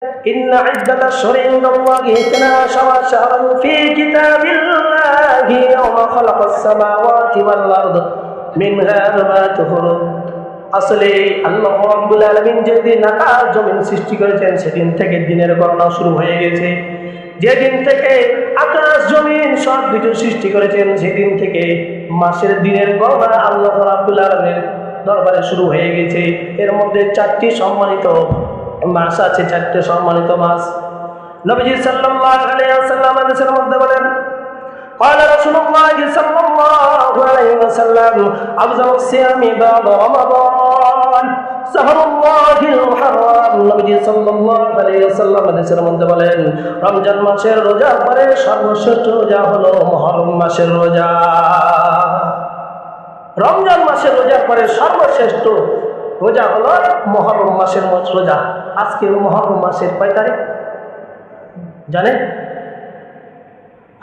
ইন্না ইদ্দাতাশ শুরুরি ইনদাল্লাহি 12 শাহরান ফী কিতাবিল্লাহি ইয়াওমা খালাকাস সামাওয়াতি ওয়াল আরদ মিনহা আরবা'তুন হুরুম। আসলে আল্লাহ রাব্বুল আলামিন যেদিন আকাশ জমিন সৃষ্টি করেছেন সেদিন থেকে দিনের গণনা শুরু হয়ে গেছে। যেদিন থেকে আকাশ জমিন সব কিছু সৃষ্টি করেছেন সেদিন থেকে মাসের দিনের গণনা আল্লাহ রাব্বুল আলামিনের দরবারে শুরু হয়ে গেছে। এর মধ্যে 4টি সম্মানিত মাস আছে, 4টে সম্মানিত মাস। নবীজি সাল্লাল্লাহু আলাইহি ওয়াসাল্লাম হাদিসের মধ্যে বলেন, قال رسول الله صلى الله عليه وسلم أفضل الصيام بعد رمضان شهر الله المحرم। নবীজি সাল্লাল্লাহু আলাইহি ওয়াসাল্লাম হাদিসের মধ্যে বলেন, রমজান মাসের রোজার পরে সর্বশ্রেষ্ঠ রোজা হলো মুহররম মাসের রোজা। রমজান মাসের রোজার পরে সর্বশ্রেষ্ঠ রোজা হলো মুহররম মাসের রোজা। আজকে মুহররম মাসের কয় তারিখ জানেন?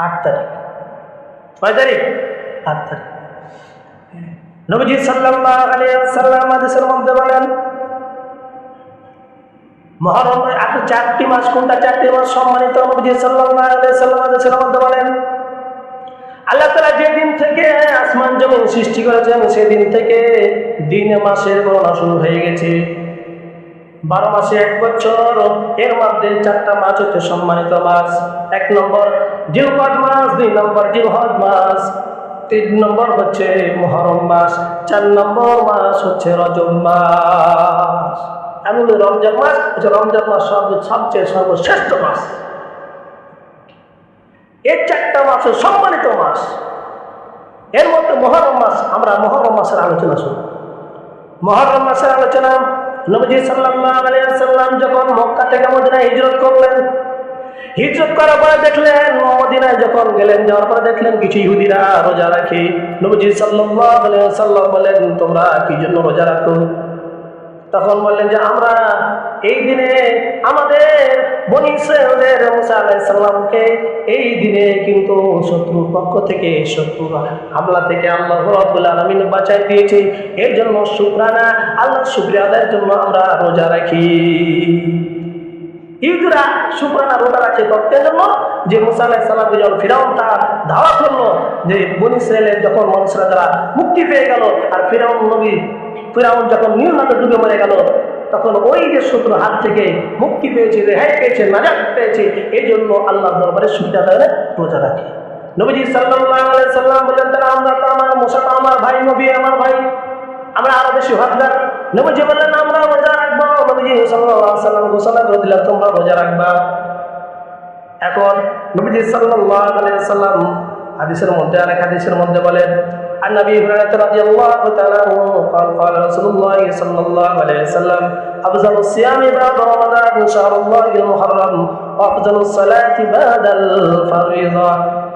8 তারিখ। কয় তারিখ? 8 তারিখ। নবীজি সাল্লাল্লাহু আলাইহি ওয়াসাল্লাম হাদিসের মধ্যে বলেন, মুহররম 4টি মাস কোনটা? 4টি মাস সম্মানিত। নবীজি সাল্লাল্লাহু আলাইহি ওয়াসাল্লাম হাদিসের মধ্যে বলেন, আল্লাহ তাআলা যেদিন থেকে আসমান জমিন সৃষ্টি করেছেন সেদিন থেকে দিন মাসের গণনা শুরু হয়ে গেছে। 12 মাসে 1 বছর। এর মধ্যে 4টা মাস হচ্ছে সম্মানিত মাস। 1 নম্বর জিলকদ মাস, 2 নম্বর জিলহজ মাস, 3 নম্বর হচ্ছে মুহররম মাস, 4 নম্বর মাস হচ্ছে রজব মাস। এমন রমজান মাস হচ্ছে রমজান মাস সবচেয়ে সর্বশ্রেষ্ঠ মাস। এই 4টা মাস সম্মানিত মাস। এর মধ্যে মুহররম মাস, আমরা মুহররম মাসের আলোচনা শুনি। মুহররম মাসের আলোচনা, নবীজি সাল্লাল্লাহু আলাইহি ওয়াসাল্লাম যখন মক্কা থেকে মদিনায় হিজরত করলেন, হিজরত করার পরে দেখলেন মদিনায় যখন গেলেন, যাওয়ার পরে দেখলেন কিছু ইহুদিরা রোজা রাখে। নবীজি সাল্লাল্লাহু আলাইহি ওয়াসাল্লাম বলেন, তোমরা কি জন্য রোজা রাখো? তখন বললেন যে আমরা এই দিনে আমাদের বনী ইসরাঈলের মুসা আলাইহিস সালামকে এই দিনে কিন্তু শত্রুর পক্ষ থেকে শত্রুর হামলা থেকে আল্লাহ রাব্বুল আলামিন বাঁচায় দিয়েছে। এর জন্য শুকরানা, আল্লাহর শুকরিয়া আদায়ের জন্য আমরা রোজা রাখি। ইহুদিরা শুকরানা রোজা রাখে করতে জন্য যে মুসা আলাইহিস সালামকে যখন ফিরাউন তার দাওয়াত করলো যে বনী ইসরাঈলের যখন মানুষরা যারা মুক্তি পেয়ে গেল আর ফিরাউন যখন নীল নদে ডুবে মরে গেল, তখন ওই যে শত্রুর হাত থেকে মুক্তি পেয়েছে, রেহাই পেয়েছে, নাজাত পেয়েছে, এই জন্য আল্লাহর দরবারে শুকরিয়া আদায়ে রোজা রাখে। নবীজি সাল্লাল্লাহু আলাইহি সাল্লাম বলেন, তারা আমরা তো আমার মুসা তো আমার ভাই, নবী আমার ভাই, আমরা আরো বেশি হকদার। নবীজি বললেন আমরা রোজা রাখবো। নবীজি সাল্লাল্লাহু আলাইহি সাল্লাম ঘোষণা করে দিলেন তোমরা রোজা রাখবা। এখন নবীজি সাল্লাল্লাহু আলাইহি সাল্লাম হাদিসের মধ্যে আরেক হাদিসের মধ্যে বলেন, عن أبي هريرة رضي الله تعالى عنه قال قال رسول الله صلى الله عليه وسلم أفضل الصيام بعد رمضان شهر الله المحرم وأفضل الصلاة بعد الفريضة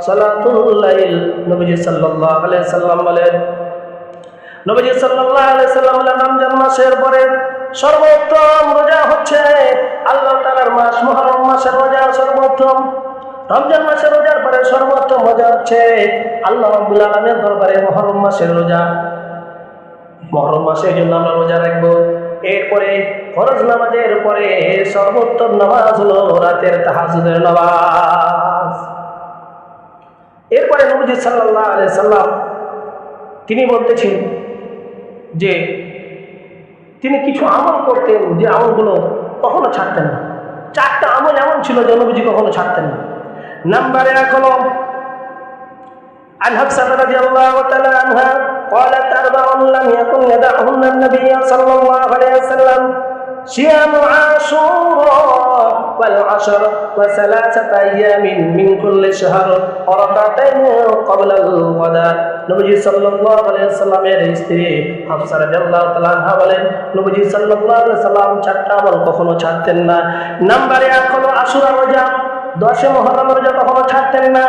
صلاة الليل। নবীজি সাল্লাল্লাহু আলাইহি সাল্লাম বলেন, নবীজি সাল্লাল্লাহু আলাইহি সাল্লাম বলেন, রমজান মাসের পরে সর্বোত্তম রোজা হচ্ছে আল্লাহ তাআলার মাস মুহররম মাসের রোজা সর্বোত্তম। রমজান মাসের রোজার পরে সর্বোত্তম রোজা হচ্ছে আল্লাহ রাব্বুল আলামিনের দরবারে মুহররম মাসের রোজা। মুহররম মাসের জন্য আমরা রোজা রাখবো। এরপরে ফরজ নামাজের পরে সর্বোত্তম নামাজ হলো রাতের তাহাজ্জুদের নামাজ। এরপরে নবীজি সাল্লাল্লাহু আলাইহি সাল্লাম তিনি বলতেছেন যে তিনি কিছু আমল করতেন যে আমলগুলো কখনো ছাড়তেন না। 4টা আমল এমন ছিল যে নবীজি কখনো ছাড়তেন না। নাম্বার 1 হলো عن حفصة رضي الله تعالى عنها قالت 4 لم يكن يدعهن النبي صلى الله عليه وسلم صيام عاشوراء والعشر وثلاثة أيام من كل شهر وركعتين قبل الغداء। নবীজি সাল্লাল্লাহু আলাইহি ওয়াসাল্লামের স্ত্রী হাফসা রাদিয়াল্লাহু তাআলা আনহা বলেন, নবীজি সাল্লাল্লাহু আলাইহি ওয়াসাল্লাম 4টা আমল কখনো ছাড়তেন না। নাম্বার 1 হলো আশুরা রোজা, 10 মুহররম রোজা কখনো ছাড়তেন না।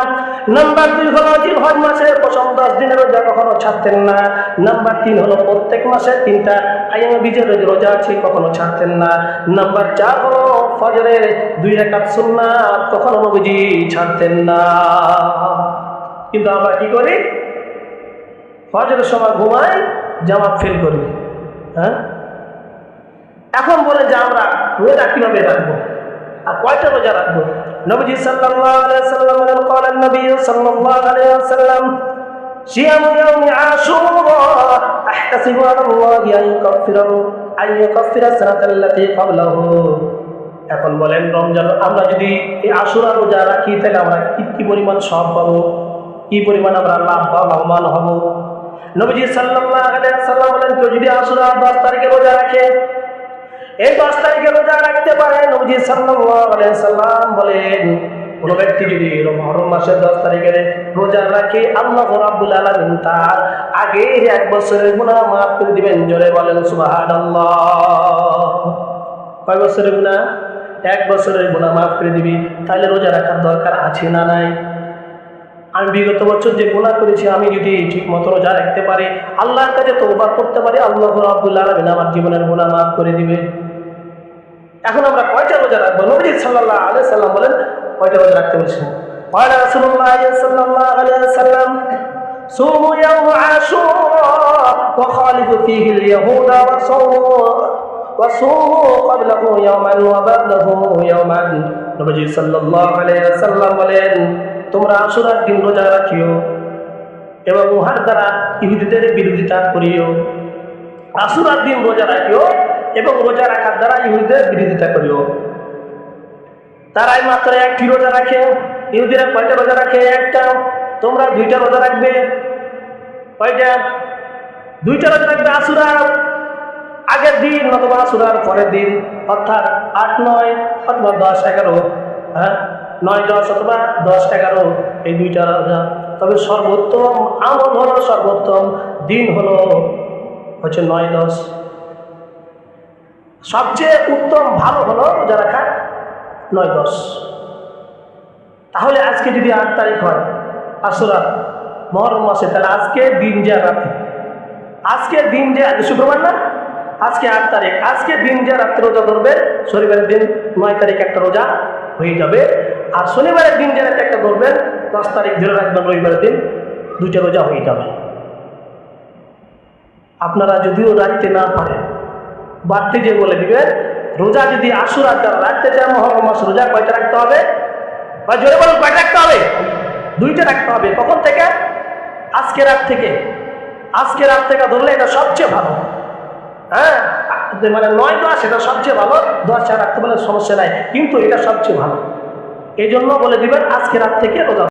নাম্বার 2 হলো জিলহজ মাসের প্রথম 10 দিনের রোজা কখনো ছাড়তেন না। নাম্বার 3 হলো প্রত্যেক মাসে 3টা আইয়ামে বীজের রোজা আছে কখনো ছাড়তেন না। নাম্বার 4 হলো ফজরের 2 রাকাত সুন্নাত কখনো নবীজি ছাড়তেন না। কিন্তু আমরা কি করি? ফজরের সময় ঘুমাই, জামাত ফেল করি। হ্যাঁ, এখন বলে যে আমরা রোজা কিভাবে রাখবো? আর কয়টা রোজা রাখবো? নবীজি সাল্লাল্লাহু আলাইহি ওয়াসাল্লাম বলেন, ক্বালা নবী সাল্লাল্লাহু আলাইহি ওয়াসাল্লাম সিয়ামু ইয়াউমি আশুরা আহতাসিবু আলাল্লাহি আন ইউকাফিরা সানাতাল্লাতী ক্বাবলাহু। এখন বলেন, রমজান আমরা যদি এই আশুরা রোজা রাখি তাহলে আমরা কি পরিমাণ সওয়াব পাবো, কি পরিমাণ আমরা লাভবান হব? নবীজি সাল্লাল্লাহু আলাইহি ওয়াসাল্লাম বলেন, কেউ যদি আশুরা 10 তারিখে রোজা রাখে, এই 10 তারিখে রোজা রাখতে পারে, নবীজি সাল্লাল্লাহু আলাইহি ওয়াসাল্লাম বলেন, কোন ব্যক্তি যদি মুহররম মাসের 10 তারিখে রোজা রাখে, আল্লাহ রাব্বুল আলামিন তার আগের 1 বছরের গুনাহ মাফ করে দিবেন। জোরে বলেন সুবহানাল্লাহ। কয় বছরের গুনাহ? 1 বছরের গুনাহ মাফ করে দিবি। তাহলে রোজা রাখার দরকার আছে না নাই? আমি বিগত বছর যে গুনাহ করেছি, আমি যদি ঠিক মতো রোজা রাখতে পারি, আল্লাহর কাছে তওবা করতে পারি, আল্লাহ রাব্বুল আলামিন আমার জীবনের গুনাহ মাফ করে দিবে। এখন আমরা কয়টা রোজা রাখবো? নবী সাল্লাল্লাহু আলাইহি ওয়াসাল্লাম বলেন কয়টা রোজা রাখতে বলেছেন? ক্বালা রাসূলুল্লাহ সাল্লাল্লাহু আলাইহি ওয়াসাল্লাম সুমু ইয়াউম আশুরা ওয়া খালিফু ফীহি আল-ইয়াহুদা ওয়া সুমু ক্বাবলাহু ইয়াওমান ওয়া বা'দাহু ইয়াওমান। নবী সাল্লাল্লাহু আলাইহি ওয়াসাল্লাম বলেন, তোমরা আশুরার দিন রোজা রাখিও এবং উহার দ্বারা ইহুদীদের বিরোধিতা করিও। আশুরার দিন রোজা রাখিও এবং রোজা রাখার দ্বারা ইহুদীদের বিরোধিতা করিও। তারাই মাত্র একটি রোজা রাখে। ইহুদীরা কয়টা রোজা রাখে? একটা। তোমরা 2টা রোজা রাখবে। কয়টা? 2টা রোজা রাখবে। আশুরার আগের দিন অথবা আশুরার পরের দিন, অর্থাৎ 8, 9 অথবা 10, 11, 9, 10 অথবা 10, 11 এই 2টা রোজা। তবে সর্বোত্তম আমল হলো, সর্বোত্তম দিন হলো 9, 10। সবচেয়ে উত্তম ভালো হলো রোজা রাখা 9, 10। তাহলে আজকে যদি 8 তারিখ হয় আশুরা মুহররম মাসে, তাহলে আজকে দিন যে রাতে, আজকের দিন যে শুক্রবার না, আজকে 8 তারিখ, আজকে দিন যে রাত্রে রোজা ধরবে, শনিবারের দিন 9 তারিখ একটা রোজা হয়ে যাবে। আর শনিবারের দিন যে রাতে একটা ধরবেন, 10 তারিখ ধরে রাখবেন, রবিবারের দিন 2টা রোজা হয়ে যাবে। আপনারা যদিও রাখতে না পারেন, বাড়তে যে বলে দিবেন, রোজা যদি আশুরা যারা রাখতে চান মুহররম মাস রোজা, কয়টা রাখতে হবে? বা জোরে বলুন, কয়টা রাখতে হবে? 2টা রাখতে হবে। কখন থেকে? আজকে রাত থেকে। আজকে রাত থেকে ধরলে এটা সবচেয়ে ভালো। মানে 9, 10 এটা সবচেয়ে ভালো। 10 রাখতে পারলে সমস্যা নাই, কিন্তু এটা সবচেয়ে ভালো। এই জন্য বলে দিবেন আজকে রাত থেকে রোজা।